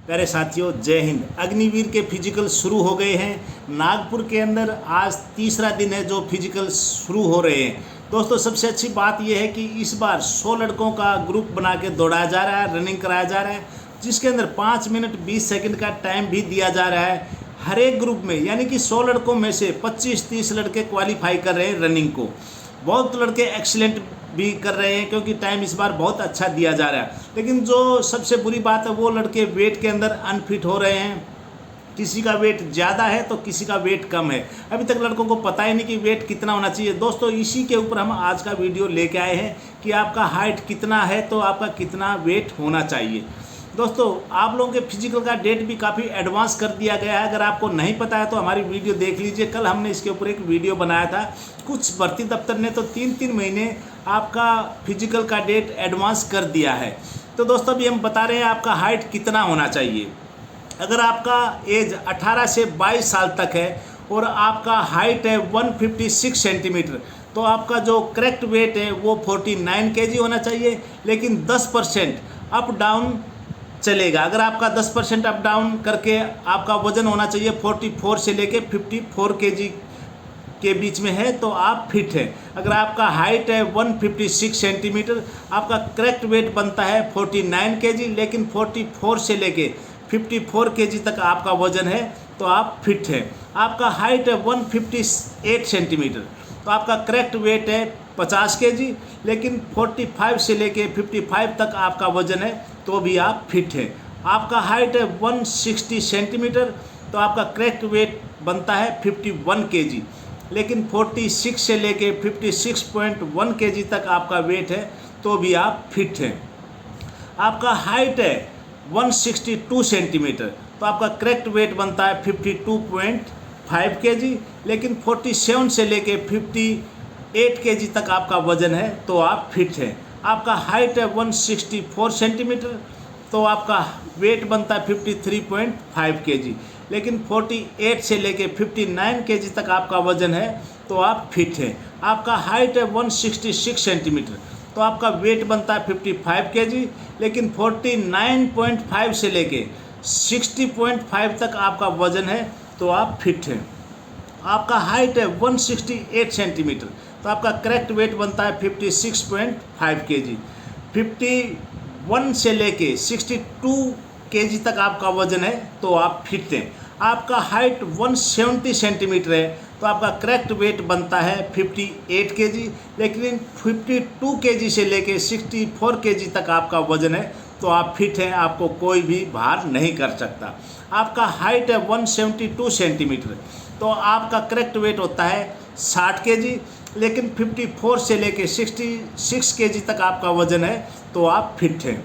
प्यारे साथियों, जय हिंद। अग्निवीर के फिजिकल शुरू हो गए हैं। नागपुर के अंदर आज तीसरा दिन है जो फिजिकल शुरू हो रहे हैं। दोस्तों, सबसे अच्छी बात यह है कि इस बार 100 लड़कों का ग्रुप बना के दौड़ाया जा रहा है, रनिंग कराया जा रहा है, जिसके अंदर 5 मिनट 20 सेकंड का टाइम भी दिया जा रहा है हर एक ग्रुप में। यानी कि 100 लड़कों में से 25-30 लड़के क्वालिफाई कर रहे हैं रनिंग को। बहुत लड़के एक्सीलेंट भी कर रहे हैं क्योंकि टाइम इस बार बहुत अच्छा दिया जा रहा है। लेकिन जो सबसे बुरी बात है, वो लड़के वेट के अंदर अनफिट हो रहे हैं। किसी का वेट ज़्यादा है तो किसी का वेट कम है। अभी तक लड़कों को पता ही नहीं कि वेट कितना होना चाहिए। दोस्तों, इसी के ऊपर हम आज का वीडियो लेके आए हैं कि आपका हाइट कितना है तो आपका कितना वेट होना चाहिए। दोस्तों, आप लोगों के फिजिकल का डेट भी काफ़ी एडवांस कर दिया गया है। अगर आपको नहीं पता है तो हमारी वीडियो देख लीजिए। कल हमने इसके ऊपर एक वीडियो बनाया था। कुछ भर्ती दफ्तर ने तो 3-3 महीने आपका फिजिकल का डेट एडवांस कर दिया है। तो दोस्तों, अभी हम बता रहे हैं आपका हाइट कितना होना चाहिए। अगर आपका एज 18 से 22 साल तक है और आपका हाइट है 156 सेंटीमीटर, तो आपका जो करेक्ट वेट है वो 49 केजी होना चाहिए। लेकिन 10% अप डाउन चलेगा। अगर आपका 10% अप डाउन करके आपका वजन होना चाहिए 44 से लेके 54 केजी के बीच में है तो आप फिट हैं। अगर आपका हाइट है 156 सेंटीमीटर, आपका करेक्ट वेट बनता है 49 केजी, लेकिन 44 से लेके 54 केजी तक आपका वजन है तो आप फिट हैं। आपका हाइट है 158 सेंटीमीटर, तो आपका करेक्ट वेट है 50 केजी, लेकिन 45 से लेके 55 तक आपका वजन है तो भी आप फिट हैं। आपका हाइट है 160 सेंटीमीटर, तो आपका करेक्ट वेट बनता है 51 केजी, लेकिन 46 से लेके 56.1 केजी तक आपका वेट है तो भी आप फिट हैं। आपका हाइट है 162 सेंटीमीटर, तो आपका करेक्ट वेट बनता है 52.5 केजी, लेकिन 47 से लेके 58 केजी तक आपका वजन है तो आप फिट हैं। आपका हाइट है 164 सेंटीमीटर, तो आपका वेट बनता है 53.5 केजी, लेकिन 48 से लेके 59 केजी तक आपका वजन है तो आप फिट हैं। आपका हाइट है 166 सेंटीमीटर, तो आपका वेट बनता है 55 केजी, लेकिन 49.5 से लेके 60.5 तक आपका वजन है तो आप फिट हैं। आपका हाइट है 168 सेंटीमीटर, तो आपका करेक्ट वेट बनता है 56.5 केजी, 51 से लेके 62 केजी तक आपका वजन है तो आप फिट हैं। आपका हाइट 170 सेंटीमीटर है, तो आपका करेक्ट वेट बनता है 58 केजी, लेकिन 52 केजी से लेके 64 केजी तक आपका वजन है तो आप फिट हैं। आपको कोई भी भार नहीं कर सकता। आपका हाइट है 172 सेंटीमीटर, तो आपका करेक्ट वेट होता है 60 केजी, लेकिन 54 से लेके 66 केजी तक आपका वजन है तो आप फिट हैं।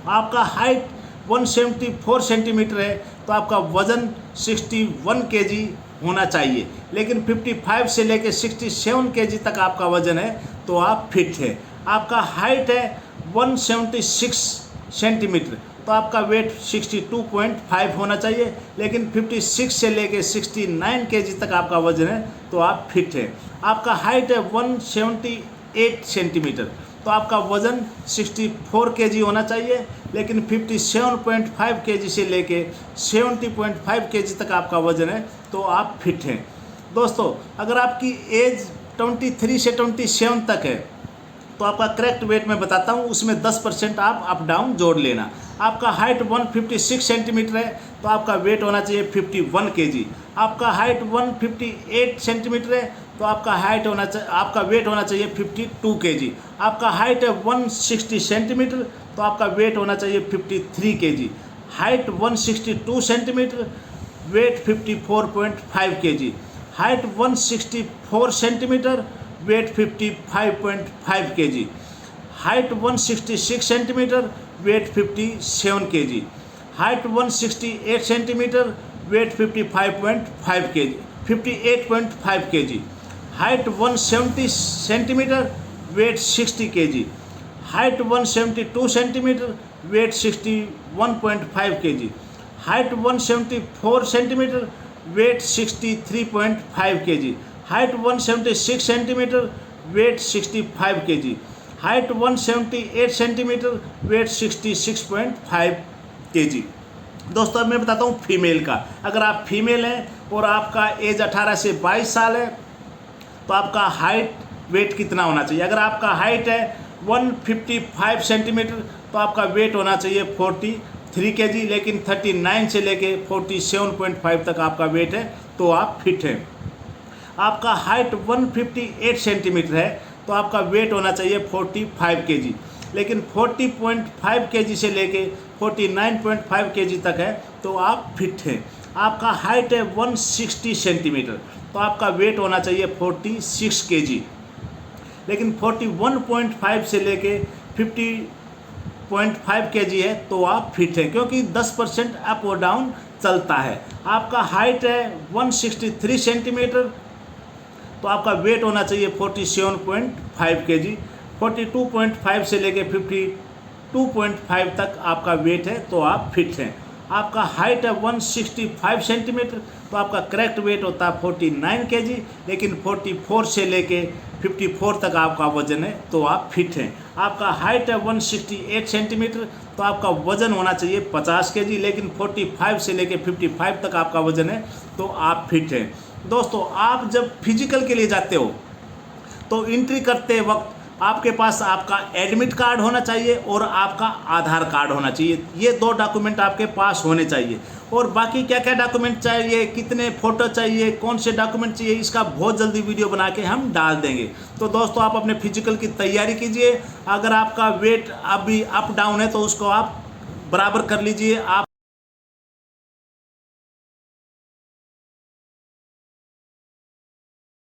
आपका हाइट 174 सेंटीमीटर है, तो आपका वज़न 61 केजी होना चाहिए, लेकिन 55 से लेके 67 केजी तक आपका वज़न है तो आप फिट हैं। आपका हाइट है 176 सेंटीमीटर, तो आपका वेट 62.5 होना चाहिए, लेकिन 56 से लेके 69 केजी तक आपका वज़न है तो आप फिट हैं। आपका हाइट है 178 सेंटीमीटर, तो आपका वज़न 64 केजी होना चाहिए, लेकिन 57.5 केजी से लेके 70.5 केजी तक आपका वज़न है तो आप फिट हैं। दोस्तों, अगर आपकी एज 23 से 27 तक है तो आपका करेक्ट वेट मैं बताता हूँ, उसमें 10% आप अप डाउन जोड़ लेना। आपका हाइट 156 सेंटीमीटर है, तो आपका वेट होना चाहिए 51 केजी। आपका हाइट 158 सेंटीमीटर है, तो आपका आपका वेट होना चाहिए 52 केजी। आपका हाइट है 160 सेंटीमीटर, तो आपका वेट होना चाहिए 53 KG. Height 162 centimetre, weight 54.5 KG. Height 164 centimetre, weight 55.5 KG. Height 166 centimetre, weight 57 KG. Height 168 centimetre, weight 55.5 KG, 58.5 KG. Height 170 centimetre, weight 60 KG. Height 172 centimetre, weight 61.5 KG. Height 174 centimetre, weight 63.5 KG. Height 176 centimetre, weight 65 KG. Height 178 centimetre, weight 66.5 KG. दोस्तों अब मैं बताता हूँ female का। अगर आप female हैं और आपका एज 18 से 22 साल है तो आपका हाइट वेट कितना होना चाहिए। अगर आपका हाइट है 155 सेंटीमीटर तो आपका वेट होना चाहिए 43 kg, लेकिन 39 से लेके 47.5 तक आपका वेट है तो आप फिट हैं। आपका हाइट 158 सेंटीमीटर है तो आपका वेट होना चाहिए 45 kg, लेकिन 40.5 kg से लेके 49.5 kg तक है तो आप फिट हैं। आपका हाइट है 160 सेंटीमीटर तो आपका वेट होना चाहिए 46 kg, लेकिन 41.5 से लेके 50.5 kg है तो आप फिट हैं, क्योंकि 10% अप और डाउन चलता है। आपका हाइट है 163 सेंटीमीटर तो आपका वेट होना चाहिए 47.5 kg, 42.5 से लेके 52.5 तक आपका वेट है तो आप फिट हैं। आपका हाइट है 165 सेंटीमीटर तो आपका करेक्ट वेट होता है 49 kg, लेकिन 44 से लेके 54 तक आपका वजन है तो आप फिट हैं। आपका हाइट है 168 सेंटीमीटर तो आपका वजन होना चाहिए 50 kg, लेकिन 45 से लेके 55 तक आपका वजन है तो आप फिट हैं। दोस्तों आप जब फिजिकल के लिए जाते हो तो एंट्री करते वक्त आपके पास आपका एडमिट कार्ड होना चाहिए और आपका आधार कार्ड होना चाहिए। ये 2 डॉक्यूमेंट आपके पास होने चाहिए। और बाकी क्या क्या डॉक्यूमेंट चाहिए, कितने फ़ोटो चाहिए, कौन से डॉक्यूमेंट चाहिए, इसका बहुत जल्दी वीडियो बना के हम डाल देंगे। तो दोस्तों आप अपने फिजिकल की तैयारी कीजिए। अगर आपका वेट अभी अप डाउन है तो उसको आप बराबर कर लीजिए। आप